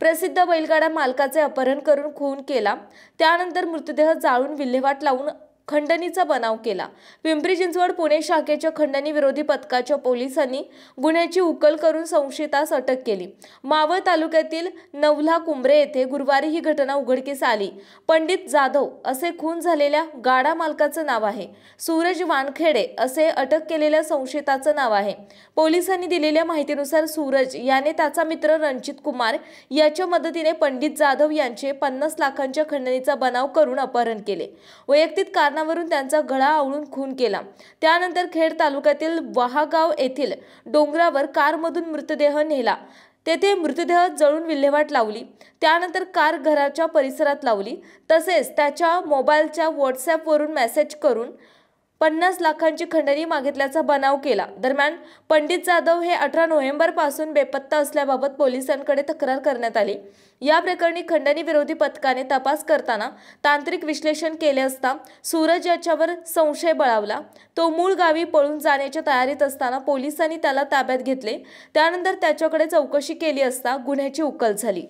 प्रसिद्ध बैलगाडा मालकाचे अपहरण करून खून केला। त्यानंतर मृतदेह जाळून विल्हेवाट लावून खंडणीचा बनाव केला। पिंपरी चिंचवड पुणे शाखेच्या खंडणी विरोधी पथकाच्या पोलिसांनी गुन्ह्याची उकल करून संशयितास अटक केली। मावळ तालुक्यातील नवला कुंभरे येथे गुरुवारी ही घटना उघडकीस आली। पंडित जाधव असे खून झालेल्या गाडा मालकाचे नाव आहे। सूरज वानखेडे असे अटक केलेल्या संशयिताचे नाव आहे। पोलिसांनी दिलेल्या माहितीनुसार सूरज याने त्याचा मित्र रणजित कुमार याच्या मदतीने पंडित जाधव यांचे 50 लाखांच्या खंडणीचा बनाव करून अपहरण केले। वैयक्तिक कारणावरून त्यांचा गळा आवळून खून केला। त्यानंतर खेड तालुक्यातील वहागाव येथील डोंगरावर कारमधून मृतदेह नेला। तेथे मृतदेह जळून विल्हेवाट लावली। त्यानंतर कार घराच्या परिसरात लावली। तसेच त्याच्या मोबाईलच्या व्हॉट्सॲपवरून मेसेज करून 50 लाखांची खंडणी मागितल्याचा बनाव केला। दरम्यान पंडित जाधव हे 18 नोव्हेंबर पासून बेपत्ता असल्याबाबत पोलिसांकडे तक्रार करण्यात आली। या प्रकरणी खंडणी विरोधी पथकाने तपास करताना तांत्रिक विश्लेषण केले असता सूरज याच्यावर संशय बळावला। तो मूळ गावी पळून जाण्याच्या तयारीत असताना पोलिसांनी त्याला ताब्यात घेतले। त्यानंतर त्याच्याकडे चौकशी केली असता गुन्ह्याची उकल झाली।